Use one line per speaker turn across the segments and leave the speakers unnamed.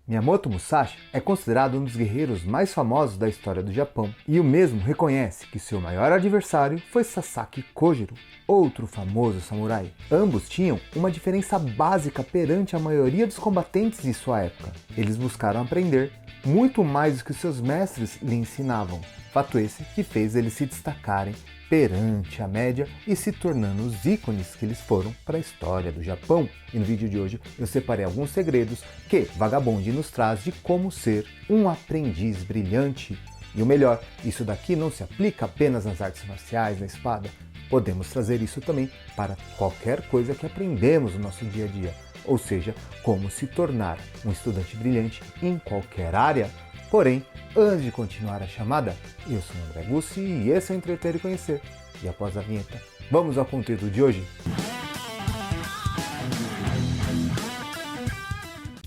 Miyamoto Musashi é considerado um dos guerreiros mais famosos da história do Japão, e o mesmo reconhece que seu maior adversário foi Sasaki Kojiro, outro famoso samurai. Ambos tinham uma diferença básica perante a maioria dos combatentes de sua época. Eles buscaram aprender muito mais do que seus mestres lhe ensinavam. Fato esse que fez eles se destacarem perante a média e se tornando os ícones que eles foram para a história do Japão. E no vídeo de hoje eu separei alguns segredos que Vagabond nos traz de como ser um aprendiz brilhante. E o melhor, isso daqui não se aplica apenas nas artes marciais, na espada. Podemos trazer isso também para qualquer coisa que aprendemos no nosso dia a dia. Ou seja, como se tornar um estudante brilhante em qualquer área. Porém, antes de continuar a chamada, eu sou o André Gussi e esse é o Entreter e Conhecer. E após a vinheta, vamos ao conteúdo de hoje?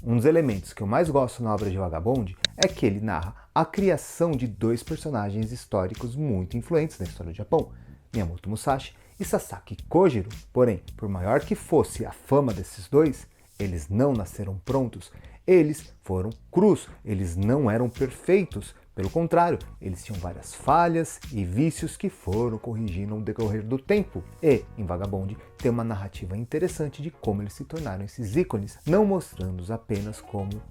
Um dos elementos que eu mais gosto na obra de Vagabond é que ele narra a criação de dois personagens históricos muito influentes na história do Japão, Miyamoto Musashi e Sasaki Kojiro. Porém, por maior que fosse a fama desses dois, eles não nasceram prontos. Eles foram crus, eles não eram perfeitos. Pelo contrário, eles tinham várias falhas e vícios que foram corrigindo no decorrer do tempo. E, em Vagabond, tem uma narrativa interessante de como eles se tornaram esses ícones, não mostrando-os apenas como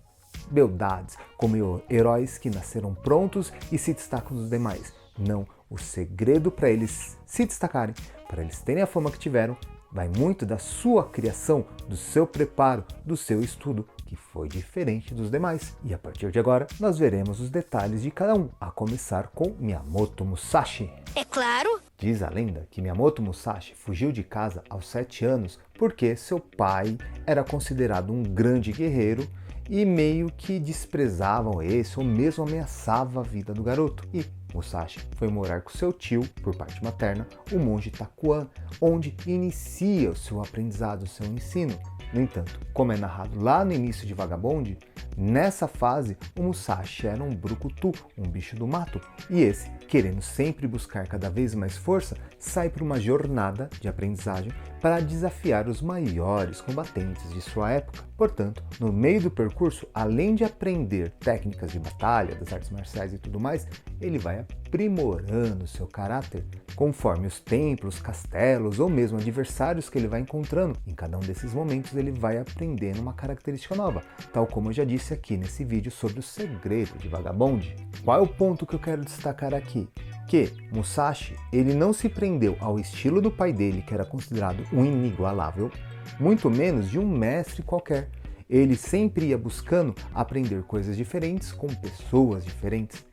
beldades, como heróis que nasceram prontos e se destacam dos demais. Não, o segredo para eles se destacarem, para eles terem a fama que tiveram, vai muito da sua criação, do seu preparo, do seu estudo, que foi diferente dos demais. E a partir de agora, nós veremos os detalhes de cada um, a começar com Miyamoto Musashi.
É claro!
Diz a lenda que Miyamoto Musashi fugiu de casa aos 7 anos porque seu pai era considerado um grande guerreiro e meio que desprezavam esse ou mesmo ameaçava a vida do garoto. E Musashi foi morar com seu tio, por parte materna, o monge Takuan, onde inicia o seu aprendizado, o seu ensino. No entanto, como é narrado lá no início de Vagabond, nessa fase o Musashi era um brucutu, um bicho do mato, e esse, querendo sempre buscar cada vez mais força, sai para uma jornada de aprendizagem para desafiar os maiores combatentes de sua época. Portanto, no meio do percurso, além de aprender técnicas de batalha, das artes marciais e tudo mais, ele vai aprimorando seu caráter conforme os templos, castelos ou mesmo adversários que ele vai encontrando. Em cada um desses momentos ele vai aprendendo uma característica nova, tal como eu já disse aqui nesse vídeo sobre o segredo de Vagabond. Qual é o ponto que eu quero destacar aqui? Que Musashi, ele não se prendeu ao estilo do pai dele, que era considerado um inigualável, muito menos de um mestre qualquer. Ele sempre ia buscando aprender coisas diferentes com pessoas diferentes.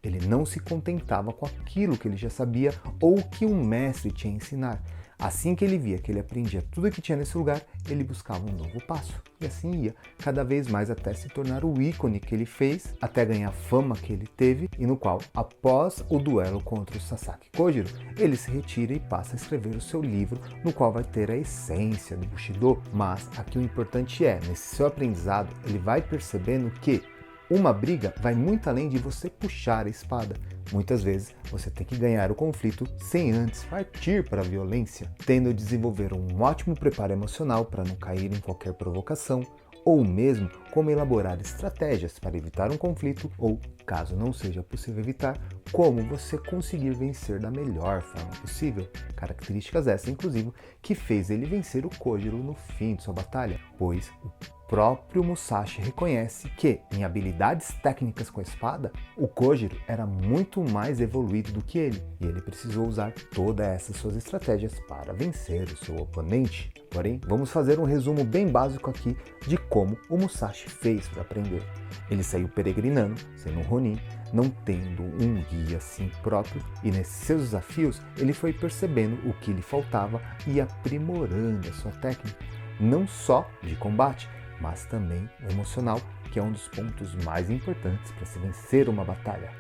Ele não se contentava com aquilo que ele já sabia ou que um mestre tinha a ensinar. Assim que ele via que ele aprendia tudo o que tinha nesse lugar, ele buscava um novo passo. E assim ia, cada vez mais até se tornar o ícone que ele fez, até ganhar a fama que ele teve, e no qual, após o duelo contra o Sasaki Kojiro, ele se retira e passa a escrever o seu livro, no qual vai ter a essência do Bushido. Mas aqui o importante é, nesse seu aprendizado, ele vai percebendo que uma briga vai muito além de você puxar a espada. Muitas vezes você tem que ganhar o conflito sem antes partir para a violência, tendo de desenvolver um ótimo preparo emocional para não cair em qualquer provocação, ou mesmo como elaborar estratégias para evitar um conflito ou, caso não seja possível evitar, como você conseguir vencer da melhor forma possível. Características essas, inclusive, que fez ele vencer o Kojiro no fim de sua batalha, pois o próprio Musashi reconhece que, em habilidades técnicas com a espada, o Kojiro era muito mais evoluído do que ele, e ele precisou usar todas essas suas estratégias para vencer o seu oponente. Porém, vamos fazer um resumo bem básico aqui de como o Musashi fez para aprender. Ele saiu peregrinando, sendo um Ronin, não tendo um guia assim próprio, e nesses seus desafios ele foi percebendo o que lhe faltava e aprimorando a sua técnica, não só de combate, mas também o emocional, que é um dos pontos mais importantes para se vencer uma batalha.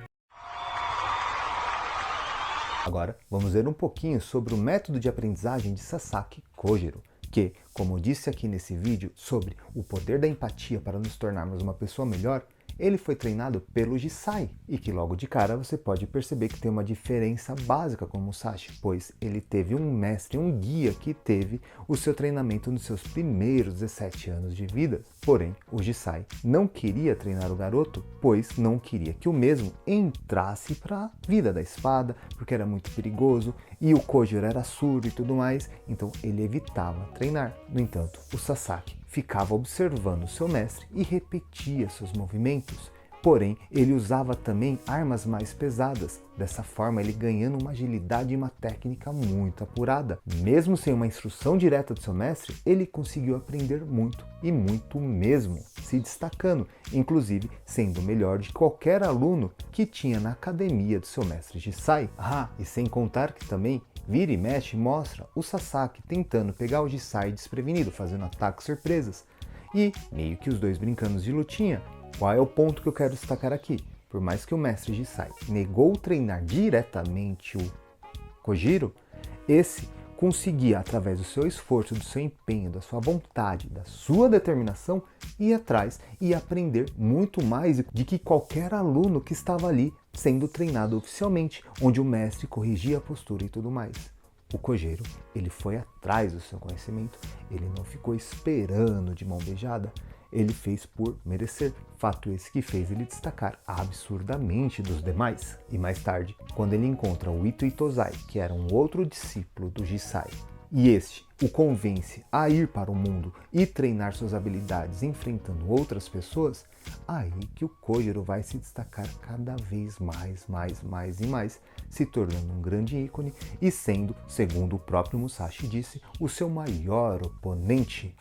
Agora, vamos ver um pouquinho sobre o método de aprendizagem de Sasaki Kojiro, que, como eu disse aqui nesse vídeo sobre o poder da empatia para nos tornarmos uma pessoa melhor, ele foi treinado pelo Jisai, e que logo de cara você pode perceber que tem uma diferença básica com o Musashi, pois ele teve um mestre, um guia que teve o seu treinamento nos seus primeiros 17 anos de vida. Porém, o Jisai não queria treinar o garoto, pois não queria que o mesmo entrasse para a vida da espada, porque era muito perigoso, e o Kojiro era surdo e tudo mais, então ele evitava treinar. No entanto, o Sasaki ficava observando seu mestre e repetia seus movimentos. Porém, ele usava também armas mais pesadas. Dessa forma, ele ganhando uma agilidade e uma técnica muito apurada. Mesmo sem uma instrução direta do seu mestre, ele conseguiu aprender muito, e muito mesmo, se destacando, inclusive sendo melhor de qualquer aluno que tinha na academia do seu mestre Jisai. E sem contar que também vira e mexe mostra o Sasaki tentando pegar o Jisai desprevenido, fazendo ataques surpresas. E, meio que os dois brincando de lutinha. Qual é o ponto que eu quero destacar aqui? Por mais que o mestre Jisai negou treinar diretamente o Kojiro, esse conseguia, através do seu esforço, do seu empenho, da sua vontade, da sua determinação, ir atrás e aprender muito mais de que qualquer aluno que estava ali sendo treinado oficialmente, onde o mestre corrigia a postura e tudo mais. O Kojiro, ele foi atrás do seu conhecimento, ele não ficou esperando de mão beijada, ele fez por merecer. Fato esse que fez ele destacar absurdamente dos demais. E mais tarde, quando ele encontra o Ito Itozai, que era um outro discípulo do Jisai, e este o convence a ir para o mundo e treinar suas habilidades enfrentando outras pessoas, aí que o Kojiro vai se destacar cada vez mais, se tornando um grande ícone e sendo, segundo o próprio Musashi disse, o seu maior oponente.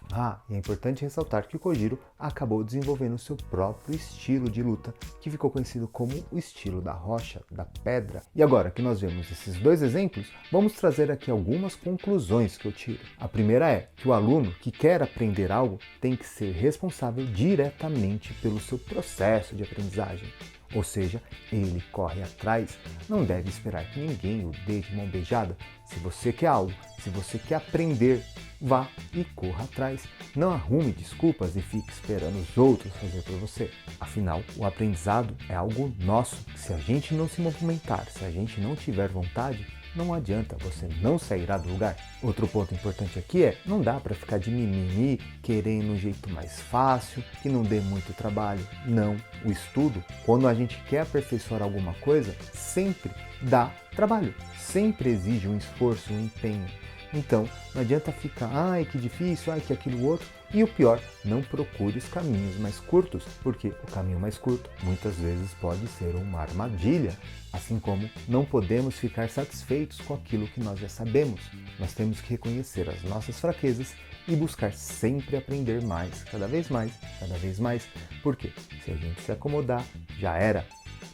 E é importante ressaltar que o Kojiro acabou desenvolvendo o seu próprio estilo de luta, que ficou conhecido como o estilo da rocha, da pedra. E agora que nós vemos esses dois exemplos, vamos trazer aqui algumas conclusões que eu tiro. A primeira é que o aluno que quer aprender algo tem que ser responsável diretamente pelo seu processo de aprendizagem. Ou seja, ele corre atrás, não deve esperar que ninguém o dê de mão beijada. Se você quer algo, se você quer aprender, vá e corra atrás. Não arrume desculpas e fique esperando os outros fazer por você. Afinal, o aprendizado é algo nosso. Se a gente não se movimentar, se a gente não tiver vontade, não adianta, você não sairá do lugar. Outro ponto importante aqui é, não dá para ficar de mimimi, querendo um jeito mais fácil, que não dê muito trabalho. Não, o estudo, quando a gente quer aperfeiçoar alguma coisa, sempre dá trabalho, sempre exige um esforço, um empenho. Então, não adianta ficar, que difícil, que aquilo outro. E o pior, não procure os caminhos mais curtos, porque o caminho mais curto muitas vezes pode ser uma armadilha. Assim como não podemos ficar satisfeitos com aquilo que nós já sabemos. Nós temos que reconhecer as nossas fraquezas e buscar sempre aprender mais, cada vez mais, porque se a gente se acomodar, já era.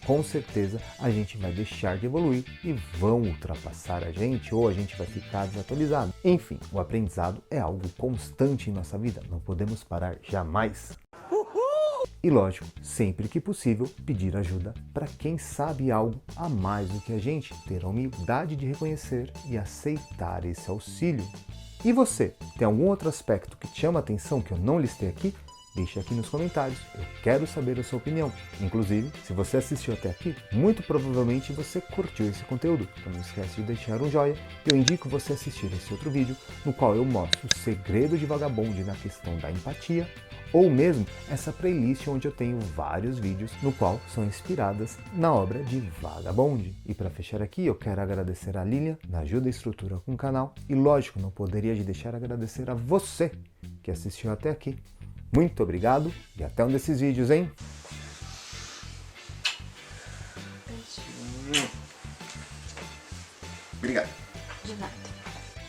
Com certeza a gente vai deixar de evoluir e vão ultrapassar a gente ou a gente vai ficar desatualizado. Enfim, o aprendizado é algo constante em nossa vida, não podemos parar jamais. E lógico, sempre que possível, pedir ajuda para quem sabe algo a mais do que a gente, ter a humildade de reconhecer e aceitar esse auxílio. E você, tem algum outro aspecto que te chama a atenção que eu não listei aqui? Deixe aqui nos comentários, eu quero saber a sua opinião. Inclusive, se você assistiu até aqui, muito provavelmente você curtiu esse conteúdo. Então não esquece de deixar um joinha. Eu indico você assistir esse outro vídeo, no qual eu mostro o segredo de Vagabond na questão da empatia, ou mesmo essa playlist onde eu tenho vários vídeos no qual são inspiradas na obra de Vagabond. E para fechar aqui, eu quero agradecer a Lilian, da Ajuda e Estrutura com o canal, e lógico, não poderia de deixar de agradecer a você que assistiu até aqui. Muito obrigado e até um desses vídeos, hein?
Obrigado.
De nada.